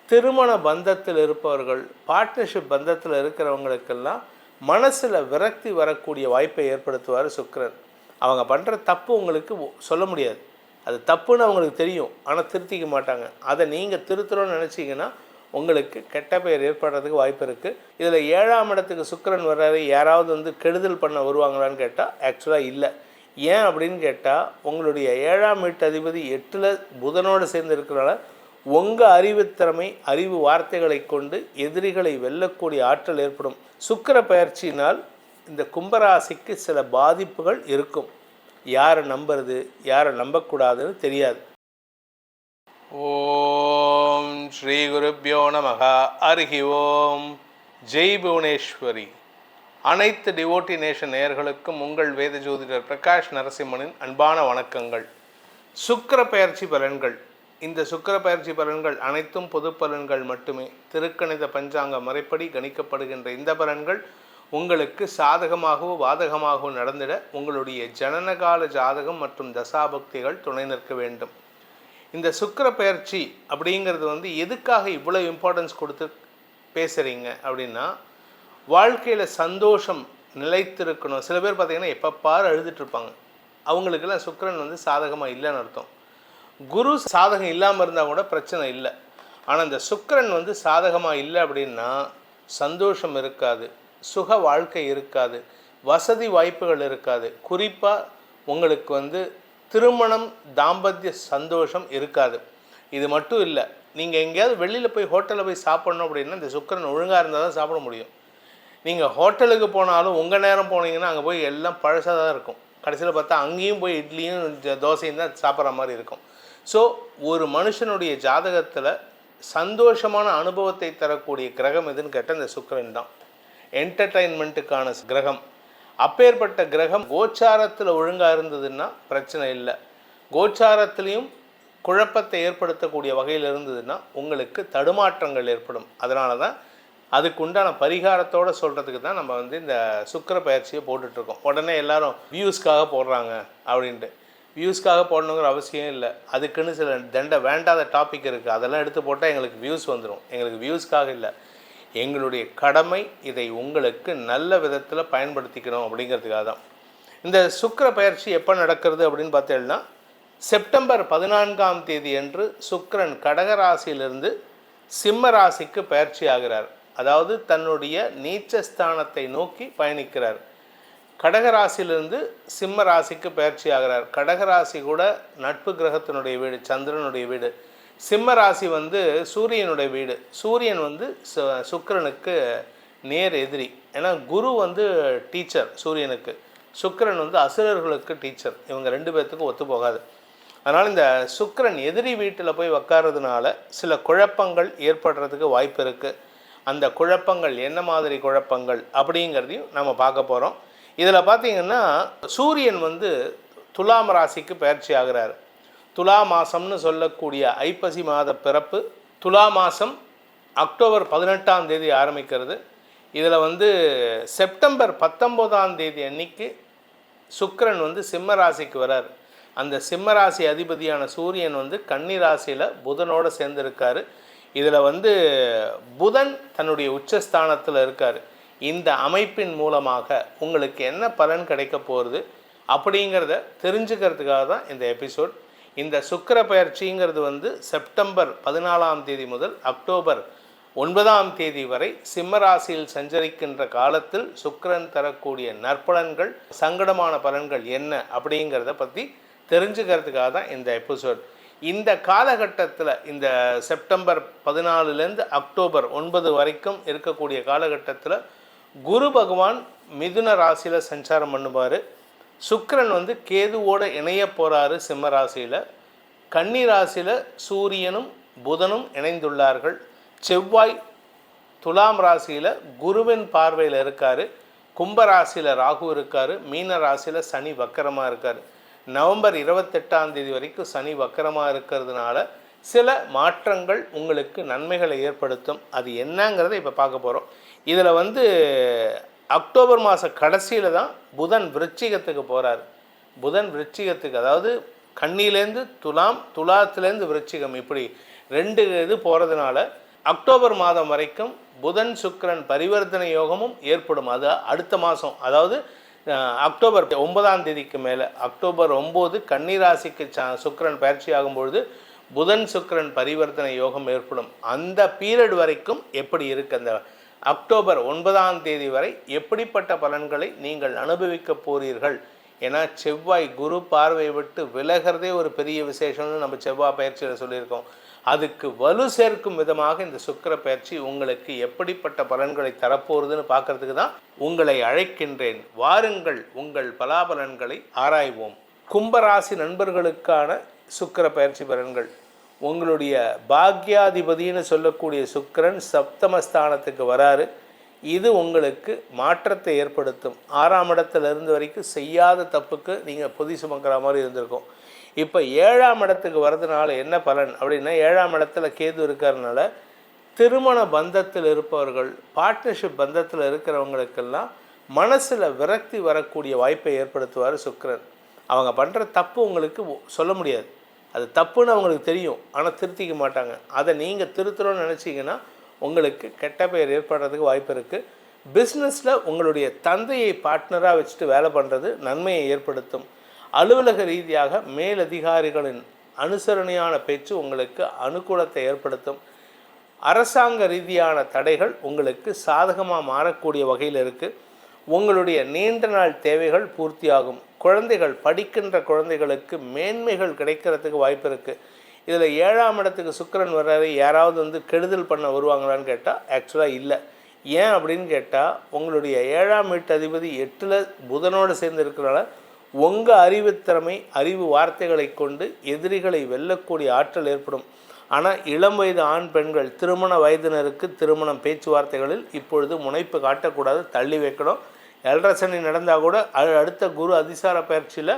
திருமண பந்தத்தில் இருப்பவர்கள், பார்ட்னர்ஷிப் பந்தத்தில் இருக்கிறவங்களுக்கெல்லாம் மனசில் விரக்தி வரக்கூடிய வாய்ப்பை ஏற்படுத்துவார் சுக்கிரன். அவங்க பண்ணுற தப்பு உங்களுக்கு சொல்ல முடியாது, அது தப்புன்னு அவங்களுக்கு தெரியும், ஆனால் திருத்திக்க மாட்டாங்க. அதை நீங்கள் திருத்தணும்னு நினச்சிங்கன்னா உங்களுக்கு கெட்ட பெயர் ஏற்படுறதுக்கு வாய்ப்பு இருக்குது. இதில் 7ஆம் இடத்துக்கு சுக்கிரன் வர்றாரு, யாராவது வந்து கெடுதல் பண்ண வருவாங்களான்னு கேட்டால் ஆக்சுவலாக இல்லை. ஏன் அப்படின்னு கேட்டால், உங்களுடைய 7ஆம் வீட்டு அதிபதி 8ல் புதனோடு சேர்ந்து இருக்கிறனால உங்கள் அறிவுத்திறமை, அறிவு வார்த்தைகளை கொண்டு எதிரிகளை வெல்லக்கூடிய ஆற்றல் ஏற்படும். சுக்கிர பயிற்சியினால் இந்த கும்பராசிக்கு சில பாதிப்புகள் இருக்கும். யாரை நம்புறது, யாரை நம்பக்கூடாதுன்னு தெரியாது. ஓம் ஸ்ரீ குருப்யோ நமஹ. ஹரி ஓம். ஜெய் புவனேஸ்வரி. அனைத்து டிவோட்டி நேஷன் நேயர்களுக்கும் உங்கள் வேத ஜோதிடர் பிரகாஷ் நரசிம்மனின் அன்பான வணக்கங்கள். சுக்கிர பயிற்சி பலன்கள். இந்த சுக்கிர பயிற்சி பலன்கள் அனைத்தும் பொது பலன்கள் மட்டுமே. திருக்கணித பஞ்சாங்க முறைப்படி கணிக்கப்படுகின்ற இந்த பலன்கள் உங்களுக்கு சாதகமாகவோ பாதகமாகவோ நடந்திட உங்களுடைய ஜனனகால ஜாதகம் மற்றும் தசாபக்திகள் துணை நிற்க வேண்டும். இந்த சுக்கிர பயிற்சி அப்படிங்கிறது வந்து எதுக்காக இவ்வளோ இம்பார்ட்டன்ஸ் கொடுத்து பேசுகிறீங்க அப்படின்னா, வாழ்க்கையில் சந்தோஷம் நிலைத்திருக்கணும். சில பேர் பார்த்திங்கன்னா எப்போ பாரு அழுதுட்டுருப்பாங்க. அவங்களுக்கெல்லாம் சுக்கிரன் வந்து சாதகமாக இல்லைன்னு அர்த்தம். குரு சாதகம் இல்லாமல் இருந்தால் கூட பிரச்சனை இல்லை. ஆனால் இந்த சுக்கிரன் வந்து சாதகமாக இல்லை அப்படின்னா சந்தோஷம் இருக்காது, சுக வாழ்க்கை இருக்காது, வசதி வாய்ப்புகள் இருக்காது. குறிப்பாக உங்களுக்கு வந்து திருமணம், தாம்பத்திய சந்தோஷம் இருக்காது. இது மட்டும் இல்லை, நீங்கள் எங்கேயாவது வெளியில் போய் ஹோட்டலில் போய் சாப்பிட்ணும் அப்படின்னா இந்த சுக்கிரன் ஒழுங்காக இருந்தால் தான் சாப்பிட முடியும். நீங்கள் ஹோட்டலுக்கு போனாலும் உங்கள் நேரம் போனீங்கன்னா அங்கே போய் எல்லாம் பழசாக தான் இருக்கும். கடைசியில் பார்த்தா அங்கேயும் போய் இட்லியும் தோசையும் தான் சாப்பிட்ற மாதிரி இருக்கும். ஸோ ஒரு மனுஷனுடைய ஜாதகத்தில் சந்தோஷமான அனுபவத்தை தரக்கூடிய கிரகம் எதுன்னு கேட்டால் இந்த சுக்கிரன் தான். என்டர்டெயின்மெண்ட்டுக்கான கிரகம். அப்பேற்பட்ட கிரகம் கோச்சாரத்தில் ஒழுங்காக இருந்ததுன்னா பிரச்சனை இல்லை. கோச்சாரத்துலேயும் குழப்பத்தை ஏற்படுத்தக்கூடிய வகையில் இருந்ததுன்னா உங்களுக்கு தடுமாற்றங்கள் ஏற்படும். அதனால தான் அதுக்கு உண்டான பரிகாரத்தோடு சொல்கிறதுக்கு தான் நம்ம வந்து இந்த சுக்கிர பயிற்சியை போட்டுட்ருக்கோம். உடனே எல்லோரும் வியூஸ்க்காக போடுறாங்க அப்படின்ட்டு. வியூஸ்க்காக போடணுங்கிற அவசியம் இல்லை. அதுக்குன்னு சில வேண்டாத டாபிக் இருக்குது, அதெல்லாம் எடுத்து போட்டால் எங்களுக்கு வியூஸ் வந்துடும். எங்களுக்கு வியூஸ்க்காக இல்லை, எங்களுடைய கடமை இதை உங்களுக்கு நல்ல விதத்தில் பயன்படுத்திக்கணும் அப்படிங்கிறதுக்காக தான். இந்த சுக்கிர பயிற்சி எப்போ நடக்கிறது அப்படின்னு பார்த்தீங்கன்னா, செப்டம்பர் 14ஆம் தேதி அன்று சுக்கிரன் கடகராசியிலிருந்து சிம்ம ராசிக்கு பயிற்சி ஆகிறார். அதாவது தன்னுடைய நீச்சஸ்தானத்தை நோக்கி பயணிக்கிறார். கடகராசியிலிருந்து சிம்ம ராசிக்கு பயிற்சி ஆகிறார். கடகராசி கூட நட்பு கிரகத்தினுடைய வீடு, சந்திரனுடைய வீடு. சிம்ம ராசி வந்து சூரியனுடைய வீடு. சூரியன் வந்து சுக்கிரனுக்கு நேர் எதிரி. ஏன்னா குரு வந்து டீச்சர் சூரியனுக்கு, சுக்கிரன் வந்து அசுரர்களுக்கு டீச்சர். இவங்க ரெண்டு பேர்த்துக்கும் ஒத்து போகாது. அதனால் இந்த சுக்கிரன் எதிரி வீட்டில் போய் உக்காரதுனால சில குழப்பங்கள் ஏற்படுறதுக்கு வாய்ப்பு இருக்குது. அந்த குழப்பங்கள் என்ன மாதிரி குழப்பங்கள் அப்படிங்கிறதையும் நம்ம பார்க்க போகிறோம். இதில் பார்த்திங்கன்னா சூரியன் வந்து துலாம் ராசிக்கு பயிற்சி ஆகிறார். துலா மாதம்னு சொல்லக்கூடிய ஐப்பசி மாத பிறப்பு. துலா மாதம் அக்டோபர் 18ஆம் தேதி ஆரம்பிக்கிறது. இதில் வந்து செப்டம்பர் 19ஆம் தேதி அன்னைக்கு சுக்கிரன் வந்து சிம்ம ராசிக்கு வரார். அந்த சிம்ம ராசி அதிபதியான சூரியன் வந்து கன்னி ராசியில் புதனோடு சேர்ந்துருக்கார். இதில் வந்து புதன் தன்னுடைய உச்சஸ்தானத்தில் இருக்கார். இந்த அமைப்பின் மூலமாக உங்களுக்கு என்ன பலன் கிடைக்க போகிறது அப்படிங்கிறத தெரிஞ்சுக்கிறதுக்காக தான் இந்த எபிசோட். இந்த சுக்கிர பயிற்சிங்கிறது வந்து செப்டம்பர் 14ஆம் தேதி முதல் அக்டோபர் 9ஆம் தேதி வரை சிம்ம ராசியில் சஞ்சரிக்கின்ற காலத்தில் சுக்கிரன் தரக்கூடிய நற்பலன்கள், சங்கடமான பலன்கள் என்ன அப்படிங்கிறத பற்றி தெரிஞ்சுக்கிறதுக்காக தான் இந்த எபிசோட். இந்த காலகட்டத்தில், இந்த செப்டம்பர் 14லேருந்து அக்டோபர் 9 வரைக்கும் இருக்கக்கூடிய காலகட்டத்தில் குரு பகவான் மிதுன ராசியில் சஞ்சாரம் பண்ணுவார். சுக்கிரன் வந்து கேதுவோடு இணைய போகிறாரு சிம்ம ராசியில். கன்னி ராசியில் சூரியனும் புதனும் இணைந்துள்ளார்கள். செவ்வாய் துலாம் ராசியில் குருவின் பார்வையில் இருக்கார். கும்பராசியில் ராகு இருக்கார். மீன ராசியில் சனி வக்கரமாக இருக்கார். நவம்பர் 28ஆம் தேதி வரைக்கும் சனி வக்கரமாக இருக்கிறதுனால சில மாற்றங்கள் உங்களுக்கு நன்மைகளை ஏற்படுத்தும். அது என்னங்கிறத இப்போ பார்க்க போகிறோம். இதில் வந்து அக்டோபர் மாத கடைசியில் தான் புதன் விருச்சிகத்துக்கு போகிறார். புதன் விருச்சிகத்துக்கு, அதாவது கன்னியிலேருந்து துலாம், துலாத்துலேருந்து விருச்சிகம், இப்படி 2 இது போகிறதுனால அக்டோபர் மாதம் வரைக்கும் புதன் சுக்கிரன் பரிவர்த்தனை யோகமும் ஏற்படும். அது அடுத்த மாதம், அதாவது அக்டோபர் 9ஆம் தேதிக்கு மேலே, அக்டோபர் 9 கன்னிராசிக்கு சுக்கிரன் பயிற்சி ஆகும்பொழுது புதன் சுக்கிரன் பரிவர்த்தனை யோகம் ஏற்படும். அந்த பீரியட் வரைக்கும் எப்படி இருக்குது, அந்த அக்டோபர் 9ஆம் தேதி வரை எப்படிப்பட்ட பலன்களை நீங்கள் அனுபவிக்க போகிறீர்கள்? ஏன்னா செவ்வாய் குரு பார்வை விட்டு விலகிறதே ஒரு பெரிய விசேஷம்னு நம்ம செவ்வாய் பயிற்சியில் சொல்லியிருக்கோம். அதுக்கு வலு சேர்க்கும் விதமாக இந்த சுக்கிர பயிற்சி உங்களுக்கு எப்படிப்பட்ட பலன்களை தரப்போகுதுன்னு பார்க்கறதுக்கு தான் உங்களை அழைக்கின்றேன். வாருங்கள், உங்கள் பலாபலன்களை ஆராய்வோம். கும்பராசி நண்பர்களுக்கான சுக்கிர பயிற்சி பலன்கள். உங்களுடைய பாக்யாதிபதினு சொல்லக்கூடிய சுக்கிரன் சப்தமஸ்தானத்துக்கு வராரு. இது உங்களுக்கு மாற்றத்தை ஏற்படுத்தும். 6ஆம் இடத்துல இருந்து வரைக்கும் செய்யாத தப்புக்கு நீங்கள் பொதி சுமக்கிற மாதிரி இருந்திருக்கும். இப்போ 7ஆம் இடத்துக்கு வர்றதுனால என்ன பலன் அப்படின்னா, 7ஆம் இடத்துல கேது இருக்கிறதுனால திருமண பந்தத்தில் இருப்பவர்கள், பார்ட்னர்ஷிப் பந்தத்தில் இருக்கிறவங்களுக்கெல்லாம் மனசில் விரக்தி வரக்கூடிய வாய்ப்பை ஏற்படுத்துவார் சுக்கிரன். அவங்க பண்ணுற தப்பு உங்களுக்கு சொல்ல முடியாது, அது தப்புன்னு அவங்களுக்கு தெரியும், ஆனால் திருத்திக்க மாட்டாங்க. அதை நீங்கள் திருத்தணும்னு நினச்சிங்கன்னா உங்களுக்கு கெட்ட பெயர் ஏற்படுறதுக்கு வாய்ப்பு இருக்குது. பிஸ்னஸில் உங்களுடைய தந்தையை பார்ட்னராக வச்சுட்டு வேலை பண்ணுறது நன்மையை ஏற்படுத்தும். அலுவலக ரீதியாக மேலதிகாரிகளின் அனுசரணையான பேச்சு உங்களுக்கு அனுகூலத்தை ஏற்படுத்தும். அரசாங்க ரீதியான தடைகள் உங்களுக்கு சாதகமாக மாறக்கூடிய வகையில் இருக்குது. உங்களுடைய நீண்ட நாள் தேவைகள் பூர்த்தியாகும். குழந்தைகள், படிக்கின்ற குழந்தைகளுக்கு மேன்மைகள் கிடைக்கிறதுக்கு வாய்ப்பு இருக்குது. இதில் 7ஆம் இடத்துக்கு சுக்கிரன் வர்றாரு, யாராவது கெடுதல் பண்ண வருவாங்களான்னு கேட்டால் ஆக்சுவலாக இல்லை. ஏன் அப்படின்னு கேட்டால், உங்களுடைய 7ஆம் வீட்டு அதிபதி 8ல் புதனோடு சேர்ந்து இருக்கிறனால உங்கள் அறிவுத்திறமை, அறிவு வார்த்தைகளை கொண்டு எதிரிகளை வெல்லக்கூடிய ஆற்றல் ஏற்படும். ஆனால் இளம் வயது ஆண் பெண்கள், திருமண வயதினருக்கு திருமணம் பேச்சுவார்த்தைகளில் இப்பொழுது முனைப்பு காட்டக்கூடாது, தள்ளி வைக்கணும். 7.5 சனி நடந்தால் கூட அடுத்த குரு அதிசார பயிற்சியில்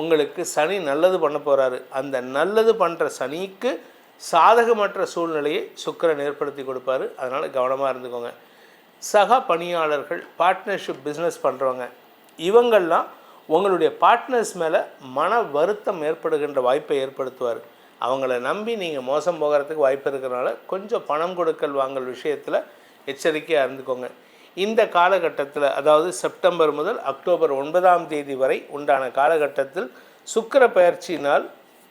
உங்களுக்கு சனி நல்லது பண்ண போகிறாரு. அந்த நல்லது பண்ணுற சனிக்கு சாதகமற்ற சூழ்நிலையை சுக்கிரன் ஏற்படுத்தி கொடுப்பாரு. அதனால் கவனமாக இருந்துக்கோங்க. சக பணியாளர்கள், பார்ட்னர்ஷிப் பிஸ்னஸ் பண்ணுறவங்க, இவங்கள்லாம் உங்களுடைய பார்ட்னர்ஸ் மேலே மன வருத்தம் ஏற்படுகின்ற வாய்ப்பை ஏற்படுத்துவார். அவங்கள நம்பி நீங்கள் மோசம் போகிறதுக்கு வாய்ப்பு இருக்கிறனால கொஞ்சம் பணம் கொடுக்கல் வாங்கல் விஷயத்தில் எச்சரிக்கையாக இருந்துக்கோங்க. இந்த காலகட்டத்தில், அதாவது செப்டம்பர் முதல் அக்டோபர் 9ஆம் தேதி வரை உண்டான காலகட்டத்தில் சுக்கிர பயிற்சியினால்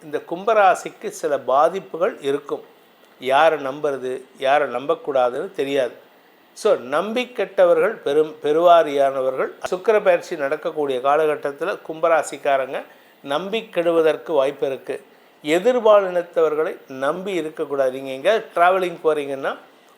இந்த கும்பராசிக்கு சில பாதிப்புகள் இருக்கும். யாரை நம்புறது, யாரை நம்பக்கூடாதுன்னு தெரியாது. ஸோ நம்பிக்கெட்டவர்கள் பெருவாரியானவர்கள் சுக்கிர பயிற்சி நடக்கக்கூடிய காலகட்டத்தில் கும்பராசிக்காரங்க நம்பி கெடுவதற்கு வாய்ப்பு இருக்குது. எதிர்பாலினத்தவர்களை நம்பி இருக்கக்கூடாது. நீங்கள் எங்கேயாவது ட்ராவலிங் போகிறீங்கன்னா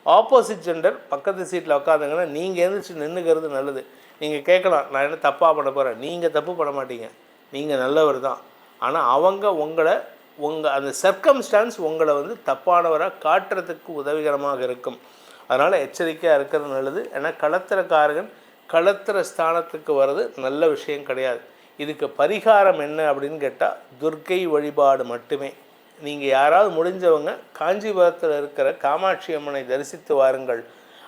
ஆப்போசிட் ஜெண்டர் பக்கத்து சீட்டில் உட்காந்துங்கன்னா நீங்கள் எழுந்திரிச்சு நின்றுக்கிறது நல்லது. நீங்கள் கேட்கலாம், நான் என்ன தப்பாக பண்ண போகிறேன். நீங்கள் தப்பு பண்ண மாட்டீங்க, நீங்கள் நல்லவர் தான். ஆனால் அவங்க உங்கள் அந்த சர்க்கம்ஸ்டான்ஸ் உங்களை தப்பானவராக காட்டுறதுக்கு உதவிகரமாக இருக்கும். அதனால் எச்சரிக்கையாக இருக்கிறது நல்லது. ஏன்னா களத்திரக்காரகன் களத்திர ஸ்தானத்துக்கு வர்றது நல்ல விஷயம் கிடையாது. இதுக்கு பரிகாரம் என்ன அப்படின்னு கேட்டால், துர்க்கை வழிபாடு மட்டுமே. நீங்கள் யாராவது முடிஞ்சவங்க காஞ்சிபுரத்தில் இருக்கிற காமாட்சி அம்மனை தரிசித்து வாருங்கள்.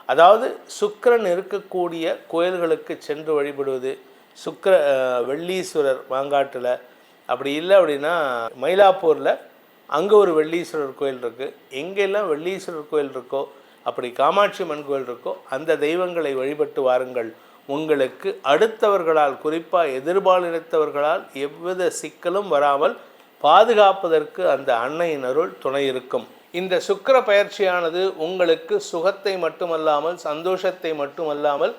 அதாவது சுக்கிரன் இருக்கக்கூடிய கோயில்களுக்கு சென்று வழிபடுவது. வெள்ளீஸ்வரர் மாங்காட்டில், அப்படி இல்லை அப்படின்னா மயிலாப்பூரில் அங்கே ஒரு வெள்ளீஸ்வரர் கோயில் இருக்குது. எங்கெல்லாம் வெள்ளீஸ்வரர் கோயில் இருக்கோ, அப்படி காமாட்சி அம்மன் கோயில் இருக்கோ, அந்த தெய்வங்களை வழிபட்டு வாருங்கள். உங்களுக்கு அடுத்தவர்களால், குறிப்பாக எதிர்பாலினத்தவர்களால் எவ்வித சிக்கலும் வராமல் பாதுகாப்பதற்கு அந்த அன்னையின் அருள் துணை இருக்கும். இந்த சுக்கிர பயிற்சியானது உங்களுக்கு சுகத்தை மட்டுமல்லாமல், சந்தோஷத்தை மட்டுமல்லாமல்,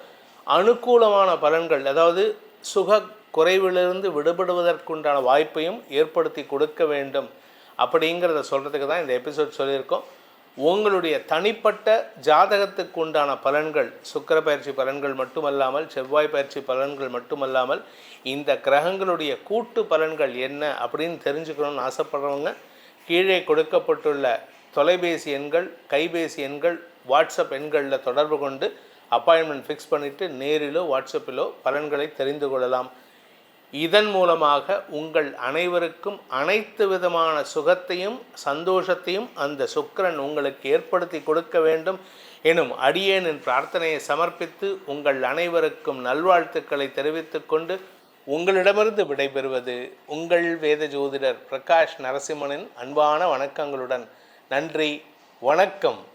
அனுகூலமான பலன்கள், அதாவது சுக குறைவிலிருந்து விடுபடுவதற்குண்டான வாய்ப்பையும் ஏற்படுத்தி கொடுக்க வேண்டும். அப்படிங்கிறத சொல்கிறதுக்கு தான் இந்த எபிசோட் சொல்லியிருக்கோம். உங்களுடைய தனிப்பட்ட ஜாதகத்துக்கு உண்டான பலன்கள், சுக்கிர பயிற்சி பலன்கள் மட்டுமல்லாமல், செவ்வாய் பயிற்சி பலன்கள் மட்டுமல்லாமல், இந்த கிரகங்களுடைய கூட்டு பலன்கள் என்ன அப்படின்னு தெரிஞ்சுக்கணும்னு ஆசைப்படுறவங்க கீழே கொடுக்கப்பட்டுள்ள தொலைபேசி எண்கள், கைபேசி எண்கள், வாட்ஸ்அப் எண்களில் தொடர்பு கொண்டு அப்பாயின்மெண்ட் ஃபிக்ஸ் பண்ணிவிட்டு நேரிலோ வாட்ஸ்அப்பிலோ பலன்களை தெரிந்து கொள்ளலாம். இதன் மூலமாக உங்கள் அனைவருக்கும் அனைத்து விதமான சுகத்தையும் சந்தோஷத்தையும் அந்த சுக்கிரன் உங்களுக்கு ஏற்படுத்தி கொடுக்க வேண்டும் எனும் அடியேனின் பிரார்த்தனையை சமர்ப்பித்து உங்கள் அனைவருக்கும் நல்வாழ்த்துக்களை தெரிவித்துக் கொண்டு உங்களிடமிருந்து விடைபெறுவது உங்கள் வேத ஜோதிடர் பிரகாஷ் நரசிம்மனின் அன்பான வணக்கங்களுடன். நன்றி, வணக்கம்.